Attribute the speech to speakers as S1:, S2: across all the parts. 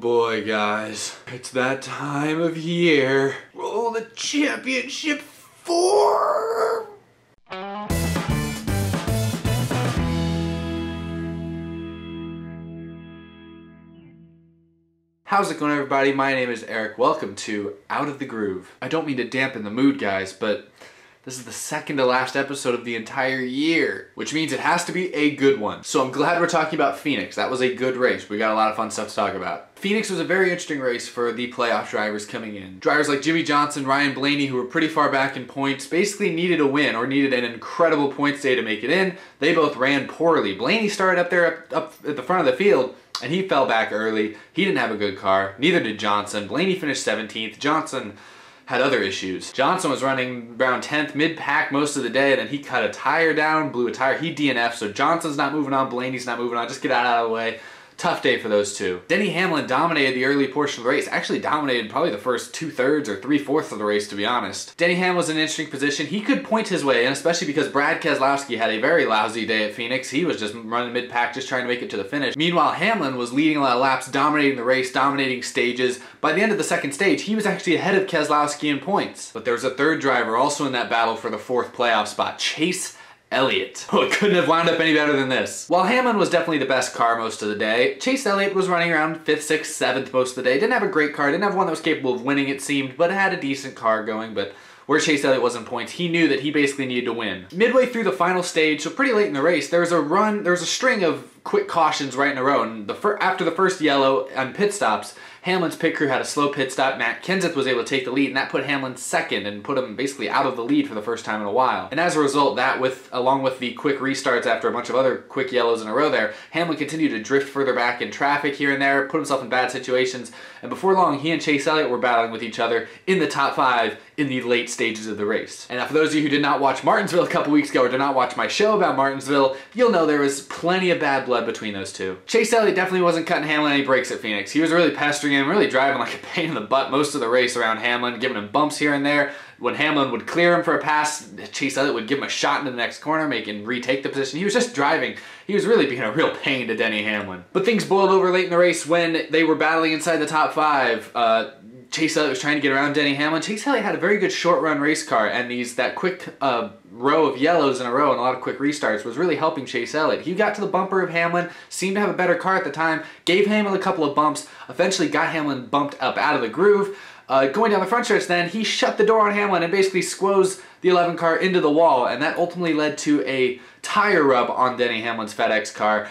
S1: boy, guys. It's that time of year. Roll the championship form! How's it going, everybody? My name is Eric. Welcome to Out of the Groove. I don't mean to dampen the mood, guys, but this is the second to last episode of the entire year, which means it has to be a good one. So I'm glad we're talking about Phoenix. That was a good race. We got a lot of fun stuff to talk about. Phoenix was a very interesting race for the playoff drivers coming in. Drivers like Jimmy Johnson, Ryan Blaney, who were pretty far back in points, basically needed a win or needed an incredible points day to make it in. They both ran poorly. Blaney started up there up at the front of the field, and he fell back early. He didn't have a good car. Neither did Johnson. Blaney finished 17th. Johnson had other issues. Johnson was running around 10th mid-pack most of the day, and then he cut a tire down, blew a tire. He DNF'd, so Johnson's not moving on, Blaney's not moving on. Just get out of the way. Tough day for those two. Denny Hamlin dominated the early portion of the race. Actually dominated probably the first 2/3 or 3/4 of the race, to be honest. Denny Hamlin was in an interesting position. He could point his way in, especially because Brad Keselowski had a very lousy day at Phoenix. He was just running mid-pack, just trying to make it to the finish. Meanwhile, Hamlin was leading a lot of laps, dominating the race, dominating stages. By the end of the second stage, he was actually ahead of Keselowski in points. But there was a third driver also in that battle for the fourth playoff spot, Chase Elliott. Oh, it couldn't have wound up any better than this. While Hamlin was definitely the best car most of the day, Chase Elliott was running around 5th, 6th, 7th most of the day. Didn't have a great car, didn't have one that was capable of winning, it seemed, but it had a decent car going. But where Chase Elliott was in points, he knew that he basically needed to win. Midway through the final stage, so pretty late in the race, there was a string of quick cautions right in a row, and after the first yellow on pit stops, Hamlin's pit crew had a slow pit stop. Kenseth was able to take the lead, and that put Hamlin second and put him basically out of the lead for the first time in a while. And as a result, along with the quick restarts after a bunch of other quick yellows in a row there, Hamlin continued to drift further back in traffic here and there, put himself in bad situations, and before long, he and Chase Elliott were battling with each other in the top 5 in the late stages of the race. And now for those of you who did not watch Martinsville a couple weeks ago or did not watch my show about Martinsville, you'll know there was plenty of bad blood between those two. Chase Elliott definitely wasn't cutting Hamlin any breaks at Phoenix. He was really pestering him, really driving like a pain in the butt most of the race around Hamlin, giving him bumps here and there. When Hamlin would clear him for a pass, Chase Elliott would give him a shot into the next corner, make him retake the position. He was just driving. He was really being a real pain to Denny Hamlin. But things boiled over late in the race when they were battling inside the top 5. Chase Elliott was trying to get around Denny Hamlin. Chase Elliott had a very good short-run race car, and that quick row of yellows in a row and a lot of quick restarts was really helping Chase Elliott. He got to the bumper of Hamlin, seemed to have a better car at the time, gave Hamlin a couple of bumps, eventually got Hamlin bumped up out of the groove. Going down the front stretch then, he shut the door on Hamlin and basically squoze the 11 car into the wall, and that ultimately led to a tire rub on Denny Hamlin's FedEx car,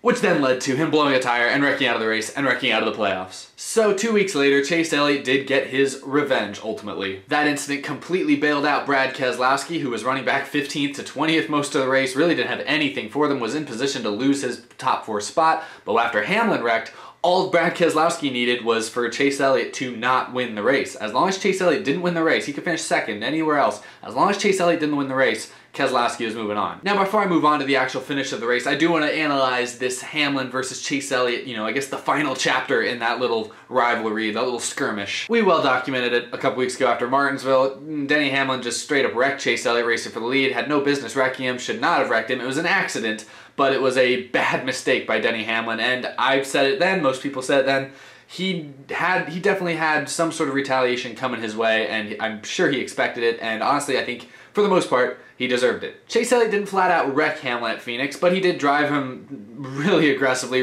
S1: which then led to him blowing a tire and wrecking out of the race and wrecking out of the playoffs. So 2 weeks later, Chase Elliott did get his revenge, ultimately. That incident completely bailed out Brad Keselowski, who was running back 15th to 20th most of the race, really didn't have anything for them, was in position to lose his top 4 spot, but after Hamlin wrecked, all Brad Keselowski needed was for Chase Elliott to not win the race. As long as Chase Elliott didn't win the race, he could finish second anywhere else. As long as Chase Elliott didn't win the race, Keselowski was moving on. Now, before I move on to the actual finish of the race, I do want to analyze this Hamlin versus Chase Elliott, I guess the final chapter in that little rivalry, that little skirmish. We well documented it a couple weeks ago after Martinsville. Denny Hamlin just straight up wrecked Chase Elliott racing for the lead, had no business wrecking him, should not have wrecked him. It was an accident, but it was a bad mistake by Denny Hamlin, and I've said it then, most people said it then. He definitely had some sort of retaliation coming his way, and I'm sure he expected it, and honestly, I think for the most part, he deserved it. Chase Elliott didn't flat out wreck Hamlin at Phoenix, but he did drive him really aggressively,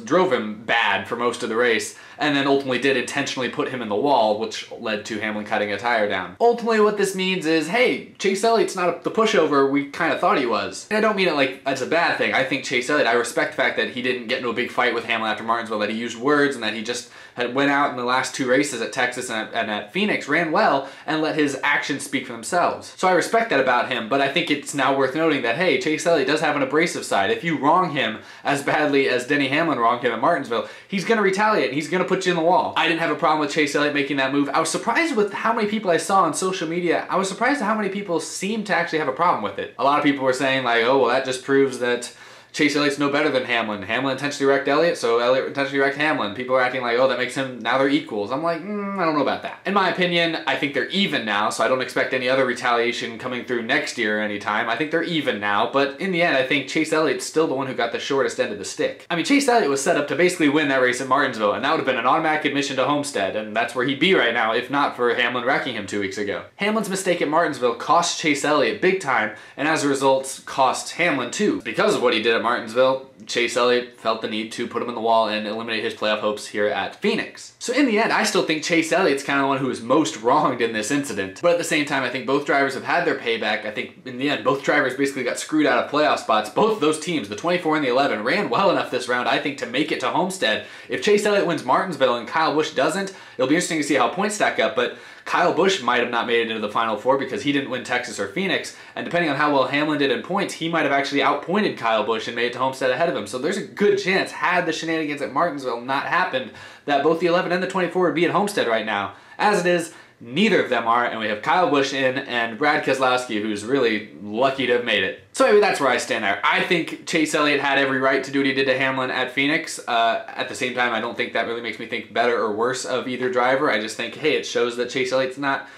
S1: drove him bad for most of the race, and then ultimately did intentionally put him in the wall, which led to Hamlin cutting a tire down. Ultimately, what this means is, hey, Chase Elliott's not the pushover we kind of thought he was. And I don't mean it like it's a bad thing. I think Chase Elliott, I respect the fact that he didn't get into a big fight with Hamlin after Martinsville, that he used words, and that he just went out in the last 2 races at Texas and at Phoenix, ran well, and let his actions speak for themselves. So I respect that about him, but I think it's now worth noting that, hey, Chase Elliott does have an abrasive side. If you wrong him as badly as Denny Hamlin wronged him at Martinsville, he's going to retaliate, and he's going to put you in the wall. I didn't have a problem with Chase Elliott making that move. I was surprised with how many people I saw on social media. I was surprised at how many people seemed to actually have a problem with it. A lot of people were saying like, oh, well, that just proves that Chase Elliott's no better than Hamlin. Hamlin intentionally wrecked Elliott, so Elliott intentionally wrecked Hamlin. People are acting like, oh, that makes him, now they're equals. I'm like, I don't know about that. In my opinion, I think they're even now, so I don't expect any other retaliation coming through next year anytime. I think they're even now, but in the end, I think Chase Elliott's still the one who got the shortest end of the stick. I mean, Chase Elliott was set up to basically win that race at Martinsville, and that would have been an automatic admission to Homestead, and that's where he'd be right now, if not for Hamlin wrecking him 2 weeks ago. Hamlin's mistake at Martinsville cost Chase Elliott big time, and as a result, cost Hamlin too. Because of what he did at Martinsville, Chase Elliott felt the need to put him in the wall and eliminate his playoff hopes here at Phoenix. So in the end, I still think Chase Elliott's kind of the one who was most wronged in this incident. But at the same time, I think both drivers have had their payback. I think in the end, both drivers basically got screwed out of playoff spots. Both of those teams, the 24 and the 11, ran well enough this round, I think, to make it to Homestead. If Chase Elliott wins Martinsville and Kyle Busch doesn't, it'll be interesting to see how points stack up, but Kyle Busch might have not made it into the Final Four because he didn't win Texas or Phoenix, and depending on how well Hamlin did in points, he might have actually outpointed Kyle Busch and made it to Homestead ahead of him. So there's a good chance, had the shenanigans at Martinsville not happened, that both the 11 and the 24 would be at Homestead right now. As it is, neither of them are, and we have Kyle Busch in and Brad Keselowski, who's really lucky to have made it. So anyway, that's where I stand there. I think Chase Elliott had every right to do what he did to Hamlin at Phoenix. At the same time, I don't think that really makes me think better or worse of either driver. I just think, hey, it shows that Chase Elliott's not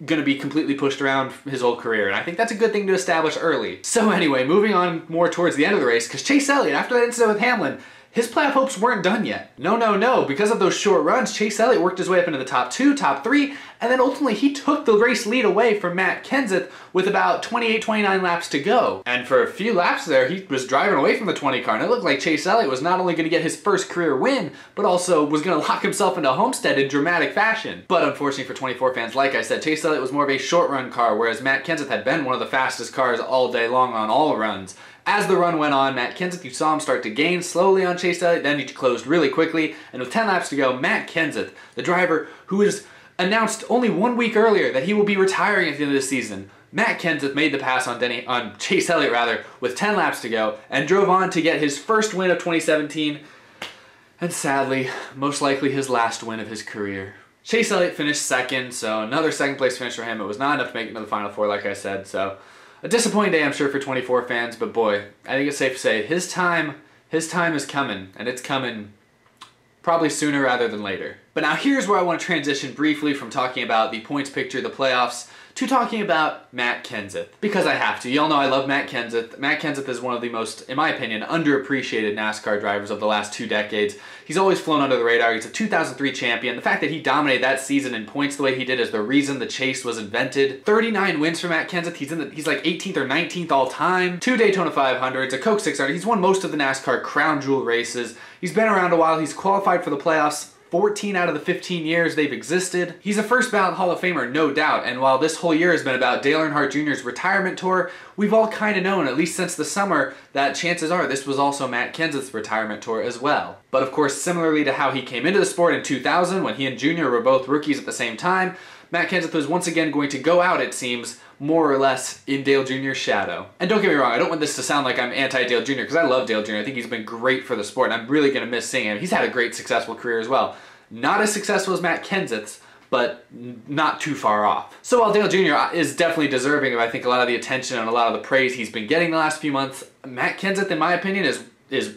S1: going to be completely pushed around his whole career, and I think that's a good thing to establish early. So anyway, moving on more towards the end of the race, because Chase Elliott, after that incident with Hamlin, his playoff hopes weren't done yet. No. Because of those short runs, Chase Elliott worked his way up into the top 2, top 3, and then ultimately he took the race lead away from Matt Kenseth with about 28, 29 laps to go. And for a few laps there, he was driving away from the 20 car, and it looked like Chase Elliott was not only going to get his first career win, but also was going to lock himself into Homestead in dramatic fashion. But unfortunately for 24 fans, like I said, Chase Elliott was more of a short run car, whereas Matt Kenseth had been one of the fastest cars all day long on all runs. As the run went on, Matt Kenseth, you saw him start to gain slowly on Chase Elliott, then he closed really quickly, and with 10 laps to go, Matt Kenseth, the driver who was announced only 1 week earlier that he will be retiring at the end of the season, Matt Kenseth made the pass on Chase Elliott with 10 laps to go, and drove on to get his first win of 2017, and sadly, most likely his last win of his career. Chase Elliott finished second, so another second place finish for him. It was not enough to make it to the Final Four, like I said, so a disappointing day, I'm sure, for 24 fans, but boy, I think it's safe to say his time is coming, and it's coming probably sooner rather than later. But now here's where I want to transition briefly from talking about the points picture, the playoffs, to talking about Matt Kenseth. Because I have to. Y'all know I love Matt Kenseth. Matt Kenseth is one of the most, in my opinion, underappreciated NASCAR drivers of the last 2 decades. He's always flown under the radar. He's a 2003 champion. The fact that he dominated that season in points the way he did is the reason the chase was invented. 39 wins for Matt Kenseth. He's like 18th or 19th all time. 2 Daytona 500s, a Coke 600. He's won most of the NASCAR crown jewel races. He's been around a while. He's qualified for the playoffs 14 out of the 15 years they've existed. He's a first ballot Hall of Famer, no doubt, and while this whole year has been about Dale Earnhardt Jr.'s retirement tour, we've all kind of known, at least since the summer, that chances are this was also Matt Kenseth's retirement tour as well. But of course, similarly to how he came into the sport in 2000, when he and Jr. were both rookies at the same time, Matt Kenseth was once again going to go out, it seems, more or less in Dale Jr.'s shadow. And don't get me wrong, I don't want this to sound like I'm anti-Dale Jr., because I love Dale Jr. I think he's been great for the sport, and I'm really going to miss seeing him. He's had a great, successful career as well. Not as successful as Matt Kenseth's, but not too far off. So while Dale Jr. is definitely deserving of, I think, a lot of the attention and a lot of the praise he's been getting the last few months, Matt Kenseth, in my opinion, is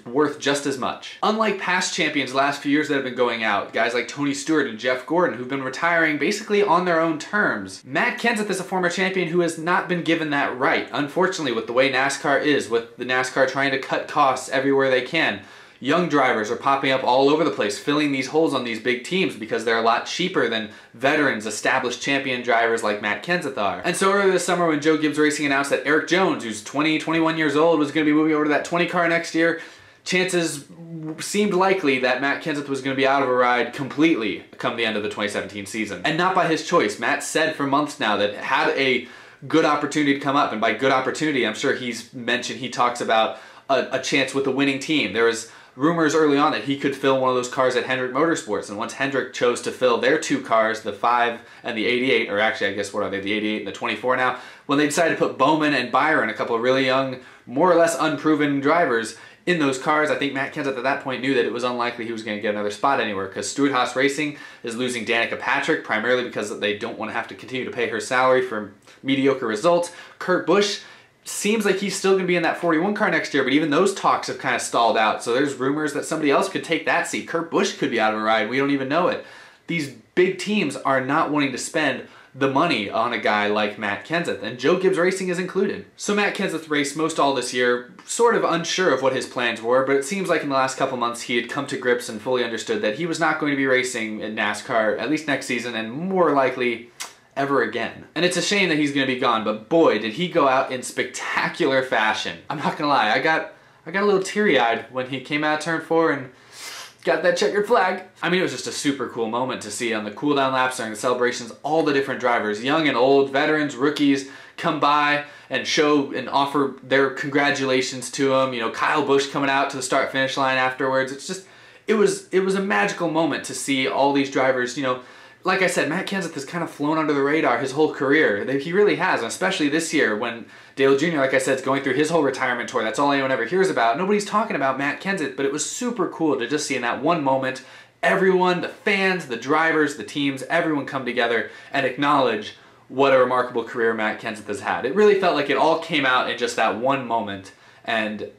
S1: worth just as much. Unlike past champions the last few years that have been going out, guys like Tony Stewart and Jeff Gordon, who've been retiring basically on their own terms, Matt Kenseth is a former champion who has not been given that right. Unfortunately, with the way NASCAR is, with the NASCAR trying to cut costs everywhere they can, young drivers are popping up all over the place, filling these holes on these big teams because they're a lot cheaper than veterans, established champion drivers like Matt Kenseth are. And so earlier this summer when Joe Gibbs Racing announced that Eric Jones, who's 21 years old, was going to be moving over to that 20 car next year, chances seemed likely that Matt Kenseth was going to be out of a ride completely come the end of the 2017 season. And not by his choice. Matt said for months now that had a good opportunity to come up, and by good opportunity, I'm sure he talks about a chance with a winning team. There was rumors early on that he could fill one of those cars at Hendrick Motorsports, and once Hendrick chose to fill their 2 cars, the 5 and the 88, or actually I guess what are they, the 88 and the 24 now, when they decided to put Bowman and Byron, a couple of really young, more or less unproven drivers, in those cars, I think Matt Kenseth at that point knew that it was unlikely he was going to get another spot anywhere, because Stewart-Haas Racing is losing Danica Patrick, primarily because they don't want to have to continue to pay her salary for mediocre results. Kurt Busch seems like he's still going to be in that 41 car next year, but even those talks have kind of stalled out. So there's rumors that somebody else could take that seat. Kurt Busch could be out of a ride. We don't even know it. These big teams are not wanting to spend the money on a guy like Matt Kenseth, and Joe Gibbs Racing is included. So Matt Kenseth raced most all this year, sort of unsure of what his plans were, but it seems like in the last couple months he had come to grips and fully understood that he was not going to be racing in NASCAR, at least next season, and more likely ever again. And it's a shame that he's going to be gone, but boy, did he go out in spectacular fashion. I'm not going to lie, I got a little teary-eyed when he came out turn 4 and got that checkered flag. I mean, it was just a super cool moment to see on the cool-down laps during the celebrations, all the different drivers, young and old, veterans, rookies, come by and show and offer their congratulations to him. You know, Kyle Busch coming out to the start-finish line afterwards. It's just, it was a magical moment to see all these drivers, you know. Like I said, Matt Kenseth has kind of flown under the radar his whole career. He really has, and especially this year when Dale Jr., like I said, is going through his whole retirement tour. That's all anyone ever hears about. Nobody's talking about Matt Kenseth, but it was super cool to just see in that one moment, everyone, the fans, the drivers, the teams, everyone come together and acknowledge what a remarkable career Matt Kenseth has had. It really felt like it all came out in just that one moment, and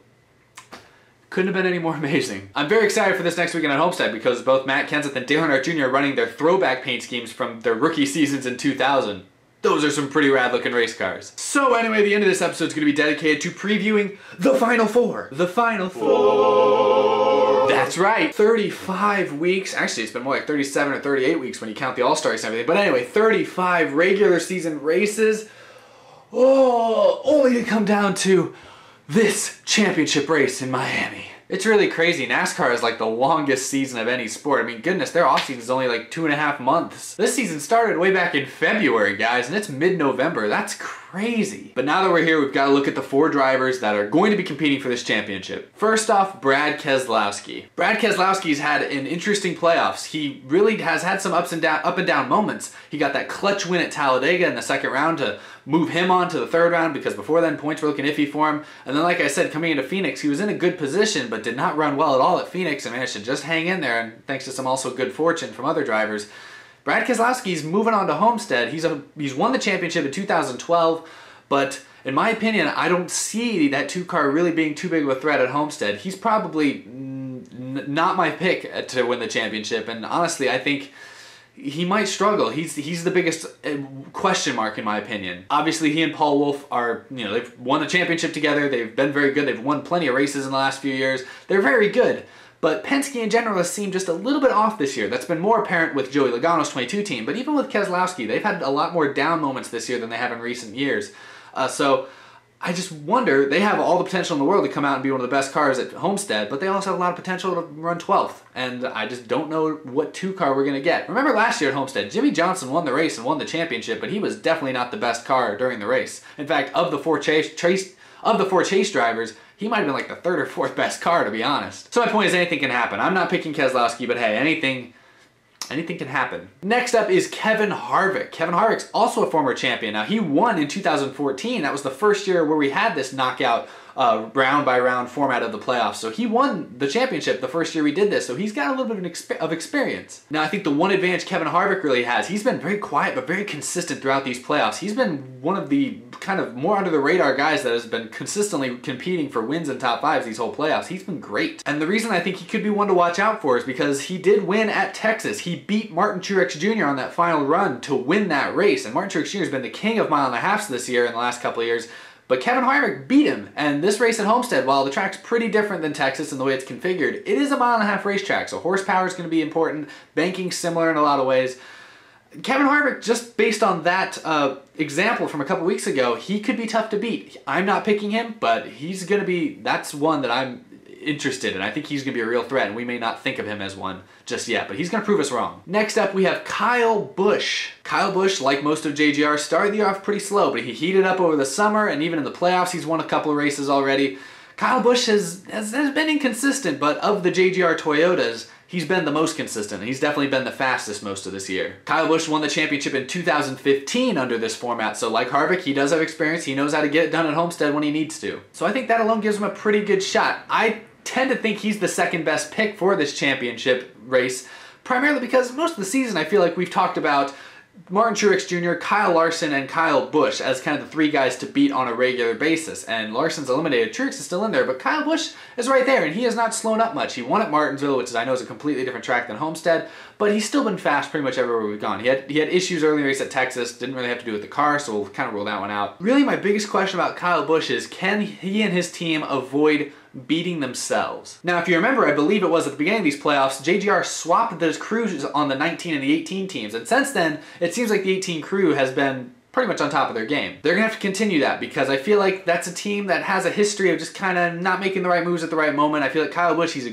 S1: couldn't have been any more amazing. I'm very excited for this next weekend at Homestead because both Matt Kenseth and Dale Earnhardt Jr. are running their throwback paint schemes from their rookie seasons in 2000. Those are some pretty rad looking race cars. So anyway, the end of this episode is going to be dedicated to previewing the Final Four. The Final Four. That's right. 35 weeks. Actually, it's been more like 37 or 38 weeks when you count the All-Star race and everything. But anyway, 35 regular season races. Oh, only to come down to this championship race in Miami. It's really crazy. NASCAR is like the longest season of any sport. I mean, goodness, their off-season is only like 2.5 months. This season started way back in February, guys, and it's mid-November. That's crazy. But now that we're here, we've got to look at the 4 drivers that are going to be competing for this championship. First off, Brad Keselowski. Brad Keselowski's had an interesting playoffs. He really has had some up and down moments. He got that clutch win at Talladega in the second round to move him on to the third round because before then points were looking iffy for him. And then, like I said, coming into Phoenix, he was in a good position but did not run well at all at Phoenix and managed to just hang in there, and thanks to some also good fortune from other drivers. Brad Keselowski's moving on to Homestead. He's won the championship in 2012, but in my opinion, I don't see that 2-car really being too big of a threat at Homestead. He's probably not my pick to win the championship, and honestly, I think he might struggle. He's the biggest question mark in my opinion. Obviously, he and Paul Wolfe are, you know, they've won the championship together. They've been very good. They've won plenty of races in the last few years. They're very good. But Penske in general has seemed just a little bit off this year. That's been more apparent with Joey Logano's 22 team. But even with Keselowski, they've had a lot more down moments this year than they have in recent years. So I just wonder, they have all the potential in the world to come out and be one of the best cars at Homestead, but they also have a lot of potential to run 12th. And I just don't know what 2-car we're going to get. Remember last year at Homestead, Jimmy Johnson won the race and won the championship, but he was definitely not the best car during the race. In fact, of the four chase drivers, he might have been like the 3rd or 4th best car, to be honest. So my point is, anything can happen. I'm not picking Keselowski, but hey, anything can happen. Next up is Kevin Harvick. Kevin Harvick's also a former champion. Now, he won in 2014. That was the first year where we had this knockout round-by-round format of the playoffs. So he won the championship the first year we did this, so he's got a little bit of experience. Now, I think the one advantage Kevin Harvick really has, he's been very quiet but very consistent throughout these playoffs. He's been one of the kind of more under-the-radar guys that has been consistently competing for wins and top 5s these whole playoffs. He's been great. And the reason I think he could be one to watch out for is because he did win at Texas. He beat Martin Truex Jr. on that final run to win that race, and Martin Truex Jr. has been the king of mile-and-a-halfs this year in the last couple of years. But Kevin Harvick beat him, and this race at Homestead, while the track's pretty different than Texas in the way it's configured, it is a mile-and-a-half racetrack, so horsepower is going to be important, banking's similar in a lot of ways. Kevin Harvick, just based on that example from a couple weeks ago, he could be tough to beat. I'm not picking him, but he's going to be, that's one that I'm interested in. I think he's going to be a real threat, and we may not think of him as one just yet, but he's going to prove us wrong. Next up, we have Kyle Busch. Kyle Busch, like most of JGR, started the year off pretty slow, but he heated up over the summer, and even in the playoffs, he's won a couple of races already. Kyle Busch has been inconsistent, but of the JGR Toyotas, he's been the most consistent, and he's definitely been the fastest most of this year. Kyle Busch won the championship in 2015 under this format, so like Harvick, he does have experience. He knows how to get it done at Homestead when he needs to. So I think that alone gives him a pretty good shot. I tend to think he's the second best pick for this championship race, primarily because most of the season I feel like we've talked about Martin Truex Jr., Kyle Larson, and Kyle Busch as kind of the three guys to beat on a regular basis. And Larson's eliminated. Truex is still in there, but Kyle Busch is right there, and he has not slowed up much. He won at Martinsville, which I know is a completely different track than Homestead, but he's still been fast pretty much everywhere we've gone. He had issues early in the race at Texas, didn't really have to do with the car, so we'll kind of rule that one out. Really, my biggest question about Kyle Busch is, can he and his team avoid beating themselves? Now, if you remember, I believe it was at the beginning of these playoffs, JGR swapped those crews on the 19 and the 18 teams, and since then, it seems like the 18 crew has been pretty much on top of their game. They're gonna have to continue that because I feel like that's a team that has a history of just kind of not making the right moves at the right moment. I feel like Kyle Busch, he's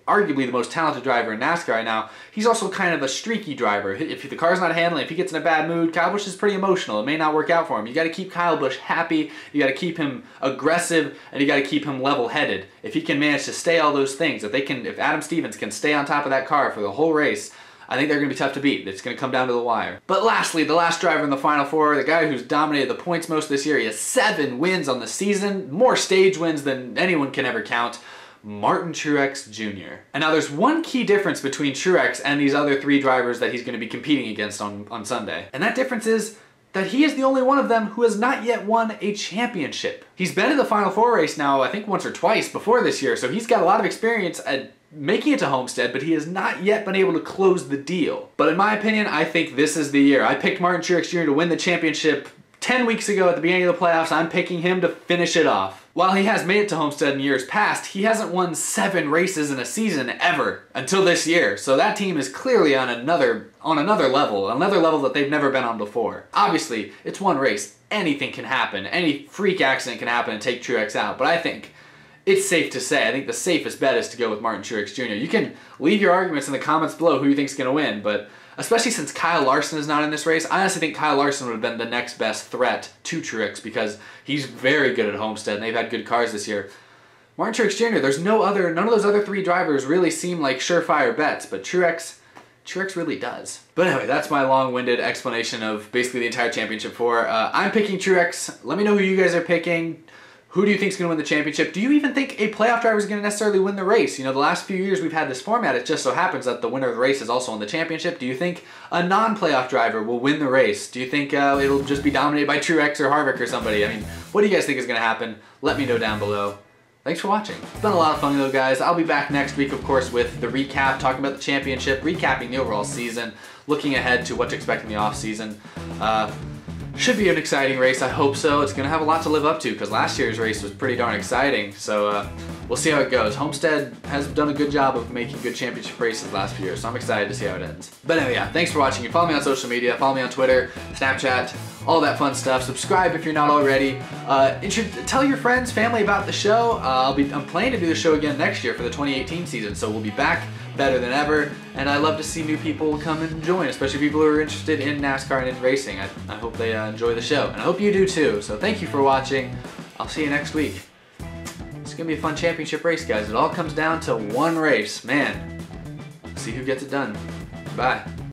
S1: arguably the most talented driver in NASCAR right now. He's also kind of a streaky driver. If the car's not handling, if he gets in a bad mood, Kyle Busch is pretty emotional. It may not work out for him. You got to keep Kyle Busch happy, you got to keep him aggressive, and you got to keep him level-headed. If he can manage to stay all those things, if Adam Stevens can stay on top of that car for the whole race, I think they're going to be tough to beat. It's going to come down to the wire. But lastly, the last driver in the Final Four, the guy who's dominated the points most this year, he has 7 wins on the season, more stage wins than anyone can ever count. Martin Truex Jr. And now there's one key difference between Truex and these other 3 drivers that he's going to be competing against on Sunday. And that difference is that he is the only one of them who has not yet won a championship. He's been in the Final Four race now, I think once or twice before this year, so he's got a lot of experience at making it to Homestead, but he has not yet been able to close the deal. But in my opinion, I think this is the year. I picked Martin Truex Jr. to win the championship 10 weeks ago at the beginning of the playoffs. I'm picking him to finish it off. While he has made it to Homestead in years past, he hasn't won 7 races in a season ever until this year. So that team is clearly on another level that they've never been on before. Obviously, it's one race. Anything can happen. Any freak accident can happen and take Truex out. But I think it's safe to say, I think the safest bet is to go with Martin Truex Jr. You can leave your arguments in the comments below who you think is going to win, but especially since Kyle Larson is not in this race, I honestly think Kyle Larson would have been the next best threat to Truex because he's very good at Homestead and they've had good cars this year. Martin Truex Jr., none of those other 3 drivers really seem like surefire bets, but Truex really does. But anyway, that's my long-winded explanation of basically the entire championship 4. I'm picking Truex. Let me know who you guys are picking. Who do you think is going to win the championship? Do you even think a playoff driver is going to necessarily win the race? You know, the last few years we've had this format. It just so happens that the winner of the race is also in the championship. Do you think a non-playoff driver will win the race? Do you think it'll just be dominated by Truex or Harvick or somebody? I mean, what do you guys think is going to happen? Let me know down below. Thanks for watching. It's been a lot of fun though, guys. I'll be back next week, of course, with the recap, talking about the championship, recapping the overall season, looking ahead to what to expect in the off-season. Should be an exciting race, I hope so. It's going to have a lot to live up to because last year's race was pretty darn exciting. So we'll see how it goes. Homestead has done a good job of making good championship races the last few years, so I'm excited to see how it ends. But anyway, yeah, thanks for watching. You follow me on social media, follow me on Twitter, Snapchat, all that fun stuff. Subscribe if you're not already. Tell your friends, family about the show. I'm planning to do the show again next year for the 2018 season, so we'll be back better than ever, and I love to see new people come and join, especially people who are interested in NASCAR and in racing. I hope they enjoy the show, and I hope you do too. So thank you for watching. I'll see you next week. It's gonna be a fun championship race, guys. It all comes down to one race, man. See who gets it done. Bye.